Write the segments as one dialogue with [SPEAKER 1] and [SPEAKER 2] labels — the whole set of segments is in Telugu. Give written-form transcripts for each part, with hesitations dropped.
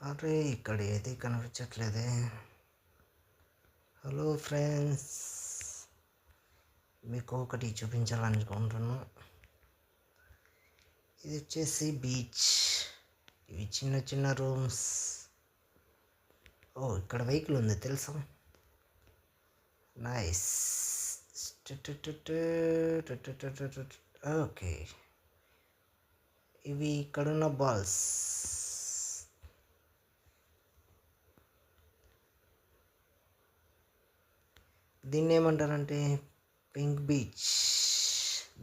[SPEAKER 1] అరే ఇక్కడ ఏది కనిపించట్లేదే. హలో ఫ్రెండ్స్, మీకు ఒకటి చూపించాలనుకుంటున్నా. ఇది వచ్చేసి బీచ్. ఇవి చిన్న చిన్న రూమ్స్. ఓ ఇక్కడ వెహికల్ ఉంది తెలుసా. నైస్. ఓకే, ఇవి ఇక్కడున్న బాల్స్. దీన్ని ఏమంటారంటే pink beach.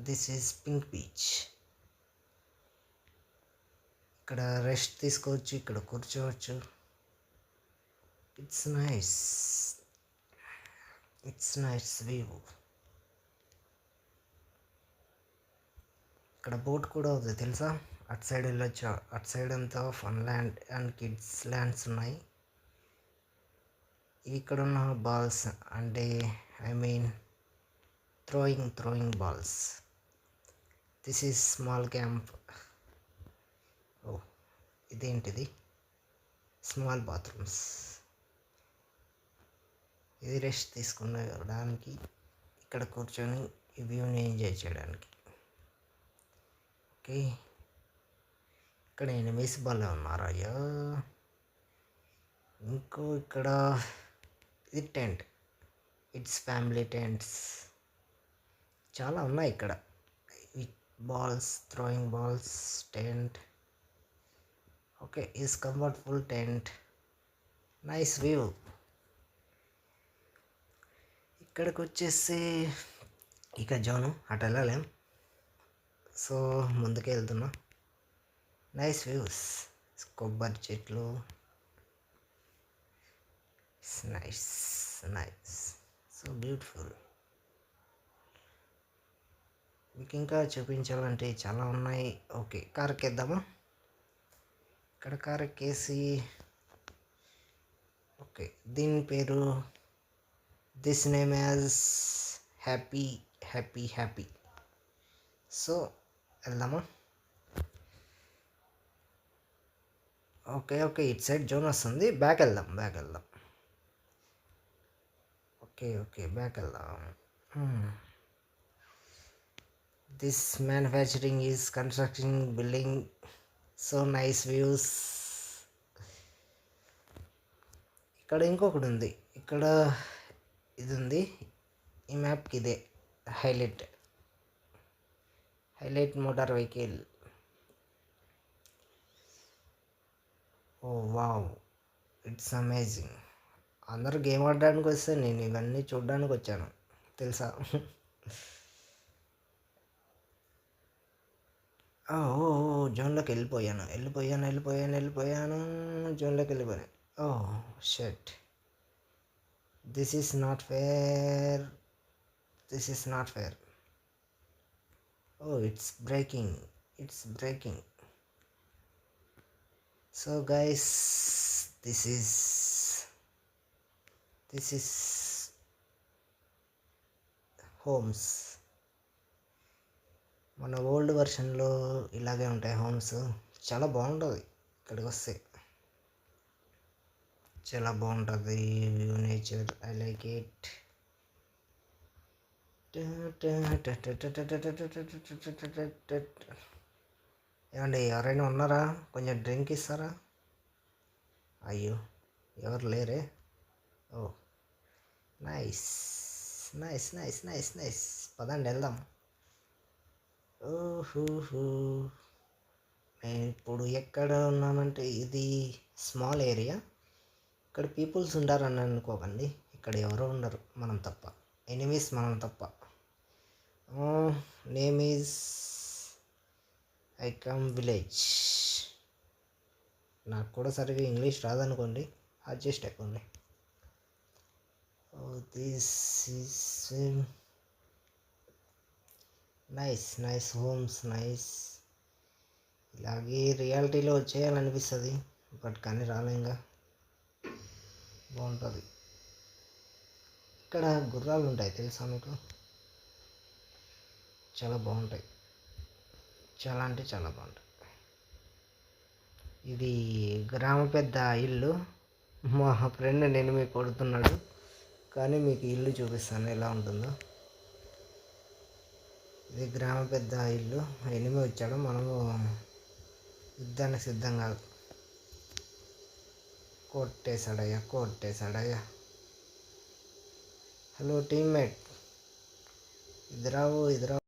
[SPEAKER 1] This is pink beach. ఇక్కడ రెస్ట్ తీసుకోవచ్చు, ఇక్కడ కూర్చోవచ్చు. It's nice, it's nice view. ఇక్కడ బోట్ కూడా ఉంది తెలుసా. అటు సైడ్ వెళ్ళొచ్చు. అటు సైడ్ అంతా fun land and kids lands ఉన్నాయి. ఇక్కడ ఉన్న బాల్స్ అంటే I mean throwing balls. This is small camp. ఓ ఇదేంటిది, స్మాల్ బాత్రూమ్స్. ఇది రెస్ట్ తీసుకునేడానికి, ఇక్కడ కూర్చొని ఈ వ్యూని ఎంజాయ్ చేయడానికి. ఓకే, ఇక్కడ ఎనిమిస్ బాగా ఉన్నారు. అయ్యో ఇంకో ఇక్కడ ఇది టెంట్. ఇట్స్ ఫ్యామిలీ టెంట్స్ చాలా ఉన్నాయి ఇక్కడ. Balls, throwing balls, tent. Okay, is comfortable tent. Nice view. ఇక్కడికి వచ్చేసి ఇక జోను అటు వెళ్ళలేం, సో ముందుకే వెళ్తున్నా. నైస్ వ్యూస్, కొబ్బరి చెట్లు. Nice nice, so beautiful. మీకు ఇంకా చూపించాలంటే చాలా ఉన్నాయి. ఓకే, కార్ ఎక్కేద్దామా. ఇక్కడ కార్ ఎక్కేసి, ఓకే దీని పేరు, this name as happy happy happy. So వెళ్దామా. ఓకే ఓకే, ఇటు సైడ్ జోన్ వస్తుంది. బ్యాక్ వెళ్దాం. ఓకే ఓకే, బ్యాక్ వెళ్దాం. This manufacturing is construction building. So nice views. ఇక్కడ ఇంకొకటి ఉంది. ఇక్కడ ఇది ఉంది. ఈ మ్యాప్కి ఇదే highlight motor vehicle. Oh wow, it's amazing. అందరూ గేమ్ ఆడడానికి వస్తే నేను ఇవన్నీ చూడడానికి వచ్చాను తెలుసా. ఓ జోన్లోకి వెళ్ళిపోయాను. జోన్లోకి వెళ్ళిపోయాను. Oh shut, this is not fair. Oh it's breaking. So guys, this is homes. మన ఓల్డ్ వర్షన్లో ఇలాగే ఉంటాయి హోమ్స్. చాలా బాగుంటుంది. ఇక్కడికి వస్తే చాలా బాగుంటుంది view, nature. I like it. ఏమండి ఎవరైనా ఉన్నారా? కొంచెం డ్రింక్ ఇస్తారా? అయ్యో ఎవరు లేరే. Oh nice. పదండి వెళ్దాం. ఓహో, నేను ఇప్పుడు ఎక్కడ ఉన్నానంటే ఇది స్మాల్ ఏరియా. ఇక్కడ పీపుల్స్ ఉంటారని అనుకోకండి. ఇక్కడ ఎవరో ఉండరు, మనం తప్ప. ఎనిమీస్ మనం తప్ప. నేమ్ ఈజ్ ఐకమ్ విలేజ్. నాకు కూడా సరిగ్గా ఇంగ్లీష్ రాదనుకోండి, అడ్జస్ట్ అయిపోండి. This is nice homes. Nice. ఇలాగే రియాలిటీలో వచ్చేయాలనిపిస్తుంది, బట్ కానీ రాలేంగా. బాగుంటుంది. ఇక్కడ గుర్రాలు ఉంటాయి తెలుసా మీకు. చాలా బాగుంటాయి. చాలా అంటే చాలా బాగుంటాయి. ఇది గ్రామ పెద్ద ఇల్లు. మా ఫ్రెండ్ ఎనిమి కొడుతున్నాడు, కానీ మీకు ఇల్లు చూపిస్తాను ఎలా ఉంటుందో. ఇది గ్రామ పెద్ద ఇల్లు. ఎనిమి వచ్చాడు, మనము యుద్ధానికి సిద్ధం కాదు. కొట్టేశాడయ్యా. హలో టీమ్మేట్, ఇది రావు